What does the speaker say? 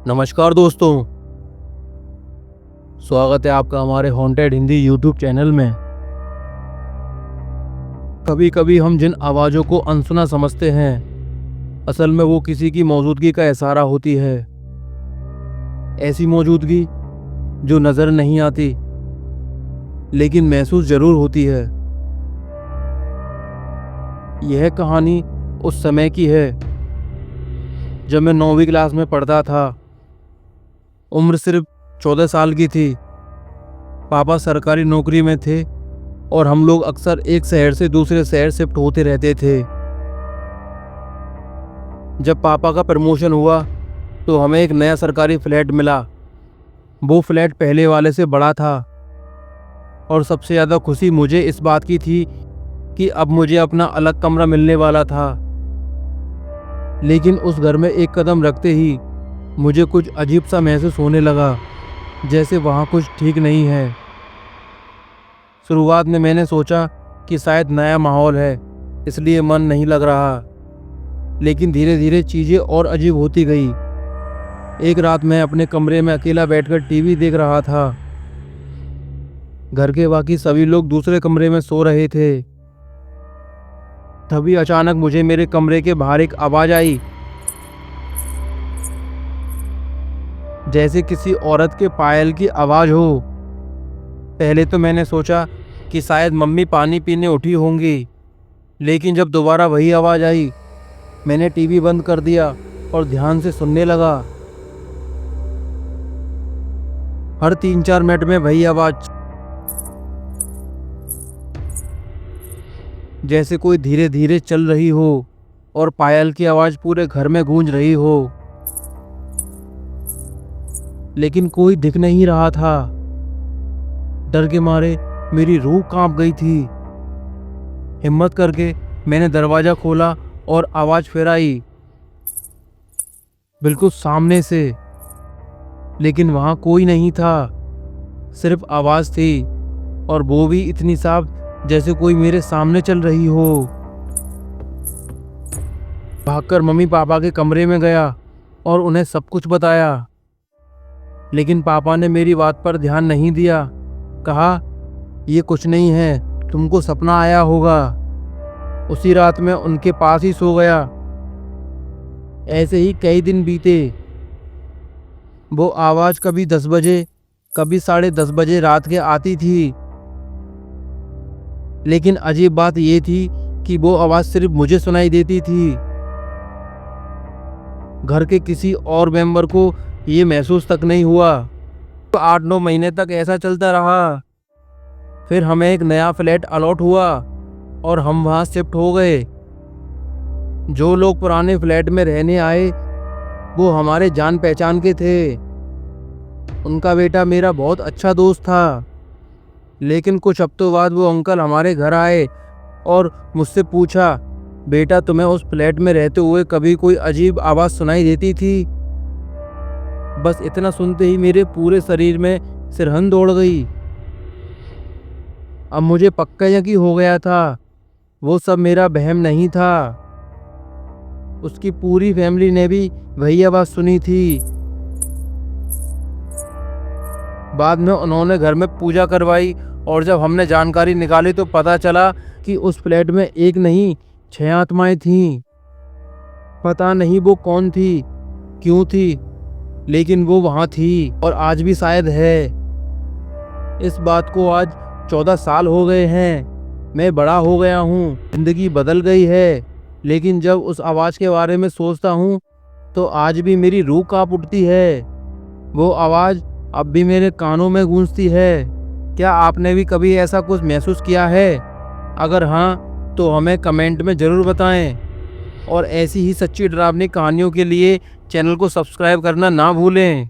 नमस्कार दोस्तों, स्वागत है आपका हमारे हॉन्टेड हिंदी यूट्यूब चैनल में। कभी कभी हम जिन आवाज़ों को अनसुना समझते हैं, असल में वो किसी की मौजूदगी का इशारा होती है। ऐसी मौजूदगी जो नज़र नहीं आती लेकिन महसूस ज़रूर होती है। यह कहानी उस समय की है जब मैं 9वीं क्लास में पढ़ता था। उम्र सिर्फ 14 साल की थी। पापा सरकारी नौकरी में थे और हम लोग अक्सर एक शहर से दूसरे शहर शिफ्ट होते रहते थे। जब पापा का प्रमोशन हुआ तो हमें एक नया सरकारी फ्लैट मिला। वो फ्लैट पहले वाले से बड़ा था और सबसे ज़्यादा खुशी मुझे इस बात की थी कि अब मुझे अपना अलग कमरा मिलने वाला था। लेकिन उस घर में एक कदम रखते ही मुझे कुछ अजीब सा महसूस होने लगा, जैसे वहाँ कुछ ठीक नहीं है। शुरुआत में मैंने सोचा कि शायद नया माहौल है इसलिए मन नहीं लग रहा, लेकिन धीरे धीरे चीज़ें और अजीब होती गई। एक रात मैं अपने कमरे में अकेला बैठकर टीवी देख रहा था। घर के बाकी सभी लोग दूसरे कमरे में सो रहे थे। तभी अचानक मुझे मेरे कमरे के बाहर एक आवाज़ आई, जैसे किसी औरत के पायल की आवाज़ हो। पहले तो मैंने सोचा कि शायद मम्मी पानी पीने उठी होंगी, लेकिन जब दोबारा वही आवाज़ आई, मैंने टीवी बंद कर दिया और ध्यान से सुनने लगा। हर 3-4 मिनट में वही आवाज़, जैसे कोई धीरे धीरे चल रही हो और पायल की आवाज़ पूरे घर में गूंज रही हो। लेकिन कोई दिख नहीं रहा था। डर के मारे मेरी रूह कांप गई थी। हिम्मत करके मैंने दरवाज़ा खोला और आवाज़ फिर आई, बिल्कुल सामने से। लेकिन वहाँ कोई नहीं था, सिर्फ आवाज़ थी, और वो भी इतनी साफ जैसे कोई मेरे सामने चल रही हो। भागकर मम्मी पापा के कमरे में गया और उन्हें सब कुछ बताया, लेकिन पापा ने मेरी बात पर ध्यान नहीं दिया। कहा, ये कुछ नहीं है, तुमको सपना आया होगा। उसी रात में उनके पास ही सो गया। ऐसे ही कई दिन बीते। वो आवाज़ कभी 10 बजे, कभी 10:30 बजे रात के आती थी। लेकिन अजीब बात ये थी कि वो आवाज़ सिर्फ मुझे सुनाई देती थी। घर के किसी और मेंबर को ये महसूस तक नहीं हुआ। 8-9 महीने तक ऐसा चलता रहा। फिर हमें एक नया फ्लैट अलॉट हुआ और हम वहाँ शिफ्ट हो गए। जो लोग पुराने फ्लैट में रहने आए वो हमारे जान पहचान के थे। उनका बेटा मेरा बहुत अच्छा दोस्त था। लेकिन कुछ हफ्तों बाद वो अंकल हमारे घर आए और मुझसे पूछा, बेटा तुम्हें उस फ्लैट में रहते हुए कभी कोई अजीब आवाज़ सुनाई देती थी? बस इतना सुनते ही मेरे पूरे शरीर में सिरहन दौड़ गई। अब मुझे पक्का यकीन हो गया था वो सब मेरा वहम नहीं था। उसकी पूरी फैमिली ने भी वही आवाज़ सुनी थी। बाद में उन्होंने घर में पूजा करवाई और जब हमने जानकारी निकाली तो पता चला कि उस फ्लैट में एक नहीं 6 आत्माएं थीं। पता नहीं वो कौन थी, क्यों थी, लेकिन वो वहाँ थी और आज भी शायद है। इस बात को आज 14 साल हो गए हैं। मैं बड़ा हो गया हूँ, ज़िंदगी बदल गई है, लेकिन जब उस आवाज़ के बारे में सोचता हूँ तो आज भी मेरी रूह कांप उठती है। वो आवाज़ अब भी मेरे कानों में गूंजती है। क्या आपने भी कभी ऐसा कुछ महसूस किया है? अगर हाँ तो हमें कमेंट में ज़रूर बताएं, और ऐसी ही सच्ची डरावनी कहानियों के लिए चैनल को सब्सक्राइब करना ना भूलें।